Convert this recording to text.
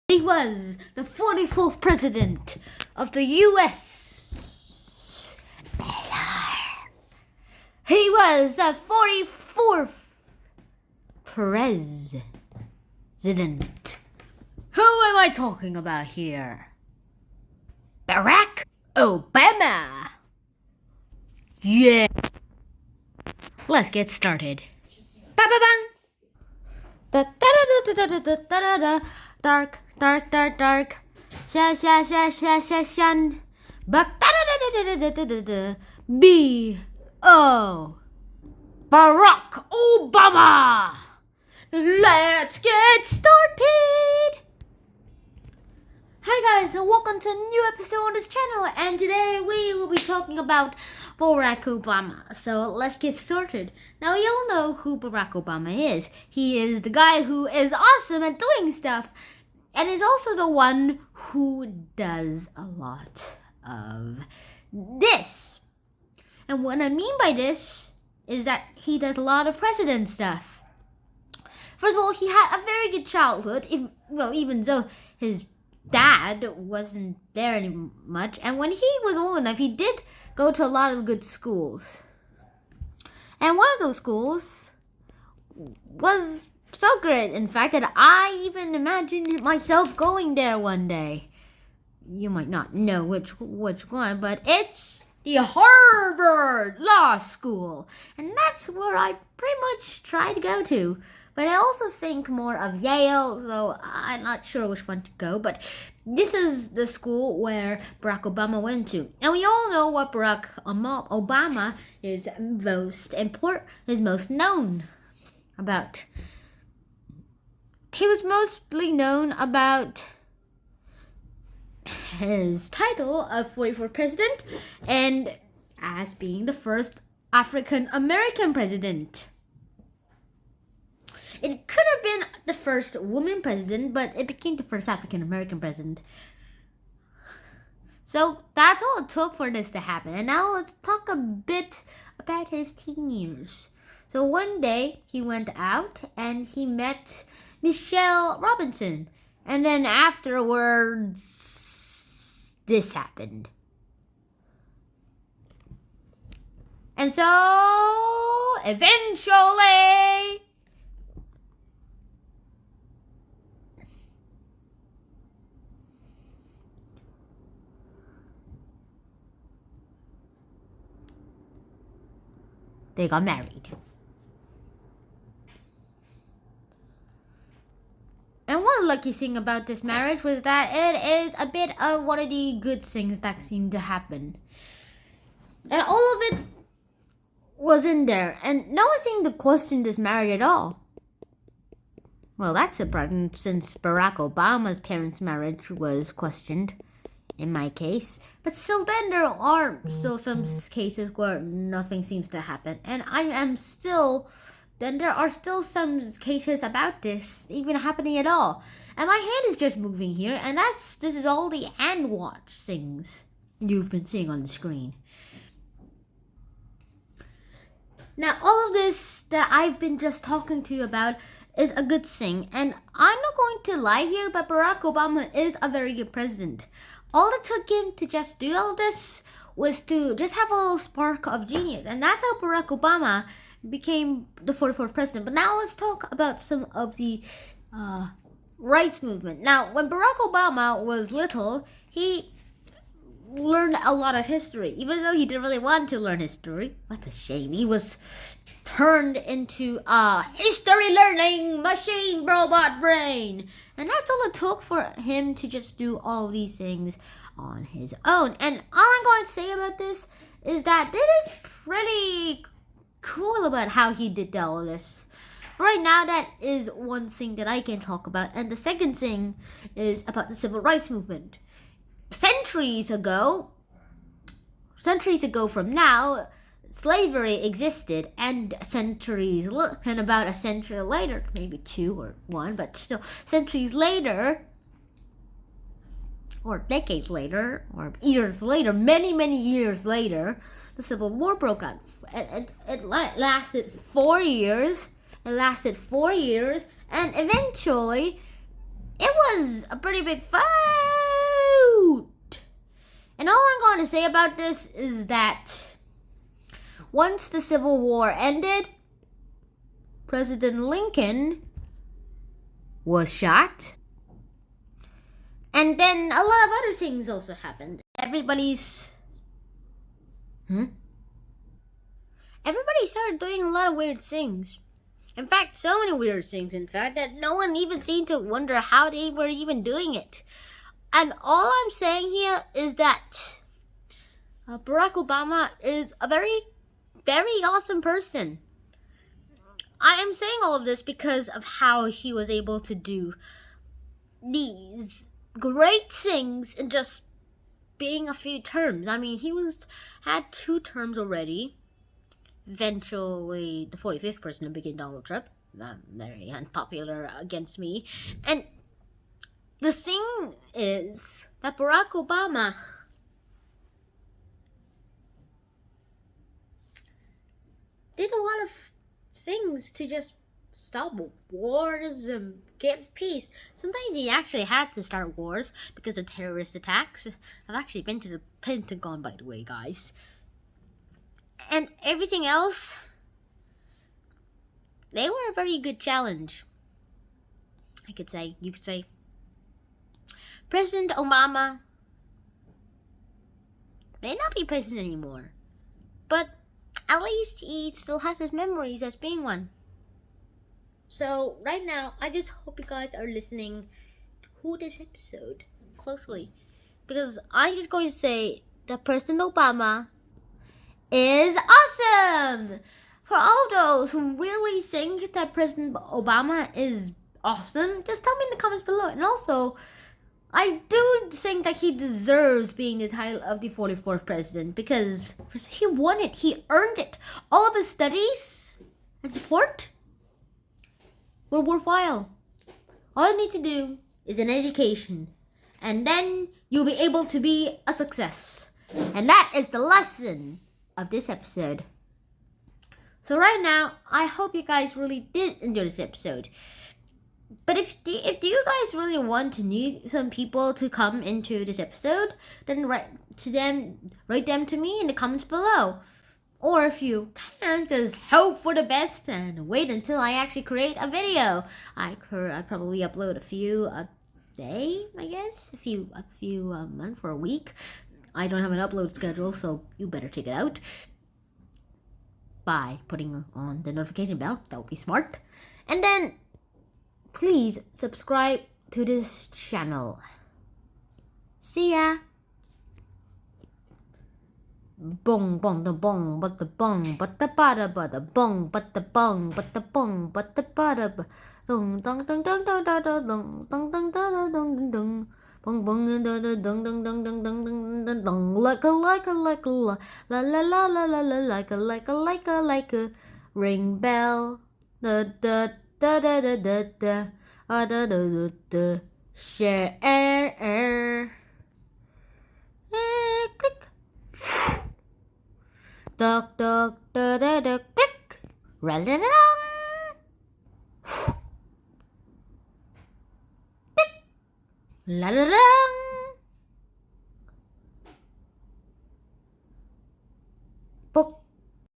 He was the 44th president of the U.S. He was the 44th president. Who am I talking about here? Barack Obama. Yeah. Let's get started. Ba ba bang. Da da da da da da da da. Dark, dark, dark, dark. Sha sha sha sha sha shan. Buck da da da da da da da da. B O. Barack Obama. Let's get started. Hi guys, and welcome to a new episode on this channel. And today we will be talking about Barack Obama. So let's get started. Now you all know who Barack Obama is. He is the guy who is awesome at doing stuff, and is also the one who does a lot of this. And what I mean by this is that he does a lot of president stuff. First of all, he had a very good childhood, even though his dad wasn't there any much. And when he was old enough, he did go to a lot of good schools. And one of those schools was so good, in fact, that I even imagined myself going there one day. You might not know which one, but it's the Harvard Law School. And that's where I pretty much try to go to. But I also think more of Yale, so I'm not sure which one to go. But this is the school where Barack Obama went to. And we all know what Barack Obama is most known about. He was mostly known about his title of 44th president and as being the first African American president. It could have been the first woman president, but it became the first African American president. So that's all it took for this to happen. And now let's talk a bit about his teen years. So one day he went out and he met Michelle Robinson. And then afterwards, this happened. And so eventually, they got married. And one lucky thing about this marriage was that it is a bit of one of the good things that seemed to happen. And all of it was in there. And no one seemed to question this marriage at all. Well, that's surprising since Barack Obama's parents' marriage was questioned. In my case, but still then there are still some cases where nothing seems to happen, and there are still some cases about this even happening at all. And my hand is just moving here, and this is all the hand watch things you've been seeing on the screen. Now all of this that I've been just talking to you about is a good thing, and I'm not going to lie here, but Barack Obama is a very good president. All it took him to just do all this was to just have a little spark of genius. And that's how Barack Obama became the 44th president. But now let's talk about some of the rights movement. Now, when Barack Obama was little, he learned a lot of history. Even though he didn't really want to learn history. What a shame. He was turned into a history learning machine robot brain. And that's all it took for him to just do all these things on his own. And all I'm going to say about this is that it is pretty cool about how he did all this. Right now, that is one thing that I can talk about. And the second thing is about the civil rights movement. Centuries ago from now, slavery existed, and about a century later, maybe two or one, but still centuries later, or decades later, or years later, many years later, the Civil War broke out. It lasted 4 years. And eventually it was a pretty big fight. And all I'm going to say about this is that once the Civil War ended, President Lincoln was shot. And then a lot of other things also happened. Everybody started doing a lot of weird things. In fact, so many weird things, in fact, that no one even seemed to wonder how they were even doing it. And all I'm saying here is that Barack Obama is a very, very awesome person. I am saying all of this because of how he was able to do these great things in just being a few terms. I mean, he had 2 terms already. Eventually, the 45th president became Donald Trump. Very unpopular against me. And the thing is that Barack Obama did a lot of things to just stop wars and give peace. Sometimes he actually had to start wars because of terrorist attacks. I've actually been to the Pentagon, by the way, guys. And everything else, they were a very good challenge. You could say. President Obama may not be president anymore, but at least he still has his memories as being one. So right now, I just hope you guys are listening to this episode closely, because I'm just going to say that President Obama is awesome. For all those who really think that President Obama is awesome, just tell me in the comments below. And also, I do think that he deserves being the title of the 44th president, because he won it. He earned it. All of his studies and support were worthwhile. All you need to do is an education, and then you'll be able to be a success. And that is the lesson of this episode. So right now, I hope you guys really did enjoy this episode. But if you guys really want to need some people to come into this episode, then write them to me in the comments below. Or if you can, just hope for the best and wait until I actually create a video. I probably upload a few a day, I guess, a few a month or a week. I don't have an upload schedule, so you better check it out by putting on the notification bell. That would be smart. And then please subscribe to this channel. See ya. Bong bong the bong but the bong but the bada but the bong but the bong but the bong but the bada dong dong dong dong dong dong dong dong dong dong dong dong bong bong dong dong dong dong dong dong dong dong dong like a la la la la la la la like a ring bell da da da da da da da da da da share click duck duck da da da click ra-la-la-long la-la-long